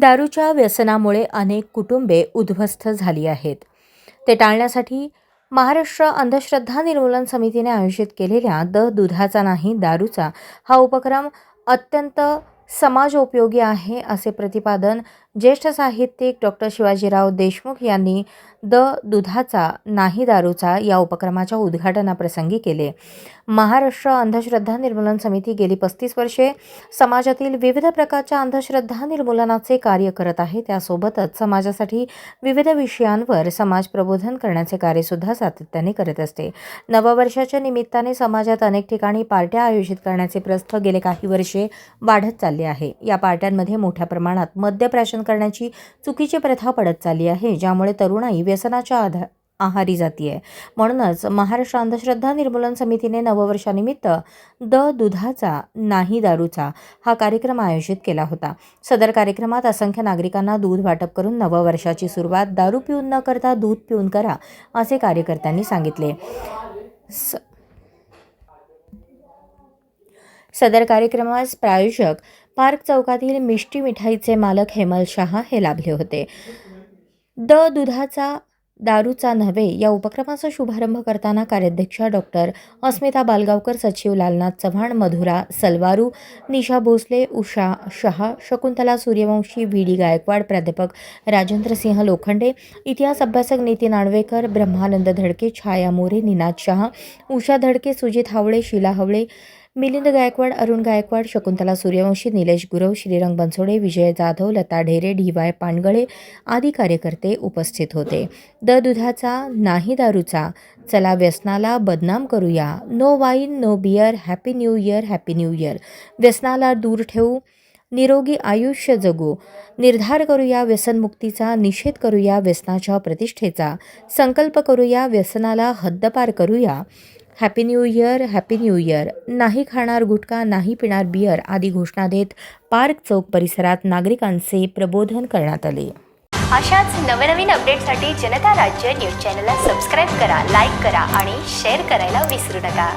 दारूच्या व्यसनामुळे अनेक कुटुंबे उद्ध्वस्त झाली आहेत. ते टाळण्यासाठी महाराष्ट्र अंधश्रद्धा निर्मूलन समितीने आयोजित केलेल्या दुधाचा नाही दारूचा हा उपक्रम अत्यंत समाजोपयोगी आहे, असे प्रतिपादन ज्येष्ठ साहित्यिक डॉक्टर शिवाजीराव देशमुख यांनी दुधाचा नाही दारूचा या उपक्रमाच्या उद्घाटनाप्रसंगी केले. महाराष्ट्र अंधश्रद्धा निर्मूलन समिती गेली 35 वर्षे समाजातील विविध प्रकारच्या अंधश्रद्धा निर्मूलनाचे कार्य करत आहे. त्यासोबतच समाजासाठी विविध विषयांवर समाज प्रबोधन करण्याचे कार्यसुद्धा सातत्याने करत असते. नववर्षाच्या निमित्ताने समाजात अनेक ठिकाणी पार्ट्या आयोजित करण्याचे प्रस्थ गेले काही वर्षे वाढत चालले आहे. या पार्ट्यांमध्ये मोठ्या प्रमाणात मद्यप्राशन करण्याची चुकीची प्रथा पडत चालली आहे, ज्यामुळे तरुणाई व्यसनाच्या आहारी जातीये. म्हणूनच महाराष्ट्र अंधश्रद्धा निर्मूलन समितीने नववर्षानिमित्त दुधाचा नाही दारूचा हा कार्यक्रम आयोजित केला होता. सदर कार्यक्रमात असंख्य नागरिकांना दूध वाटप करून नववर्षाची सुरुवात दारू पिऊन न करता दूध पिऊन करा, असे कार्यकर्त्यांनी सांगितले. सदर कार्यक्रमास प्रायोजक पार्क चौकातील मिष्टी मिठाईचे मालक हेमल शहा हे लाभले होते. दुधाचा दारूचा नव्हे या उपक्रमाचा शुभारंभ करताना कार्याध्यक्षा डॉक्टर अस्मिता बालगावकर, सचिव लालनाथ चव्हाण, मधुरा सलवारू, निशा भोसले, उषा शहा, शकुंतला सूर्यवंशी, व्ही.डी. गायकवाड, प्राध्यापक राजेंद्रसिंह लोखंडे, इतिहास अभ्यासक नितीन आणवेकर, ब्रह्मानंद धडके, छाया मोरे, निनाद शहा, उषा धडके, सुजित हावळे, शीला हावळे, मिलिंद गायकवाड, अरुण गायकवाड, शकुंतला सूर्यवंशी, निलेश गुरव, श्रीरंग बनसोडे, विजय जाधव, लता ढेरे, डी.वाय. पानगळे आदी कार्यकर्ते उपस्थित होते. दुधाचा नाही दारूचा, चला व्यसनाला बदनाम करूया, no wine no beer, happy new year, happy new year. व्यसनाला दूर ठेवू, निरोगी आयुष्य जगू, निर्धार करूया व्यसनमुक्तीचा, निषेध करूया व्यसनाच्या प्रतिष्ठेचा, संकल्प करूया व्यसनाला हद्दपार करूया, happy new year, happy new year. नाही खाणार गुटखा, नाही पिणार बियर आदी घोषणा देत पार्क चौक परिसरात नागरिकांचे प्रबोधन करण्यात आले. अशाच नवनवीन अपडेटसाठी जनता राज्य न्यूज चॅनलला सबस्क्राईब करा, लाईक करा आणि शेअर करायला विसरू नका.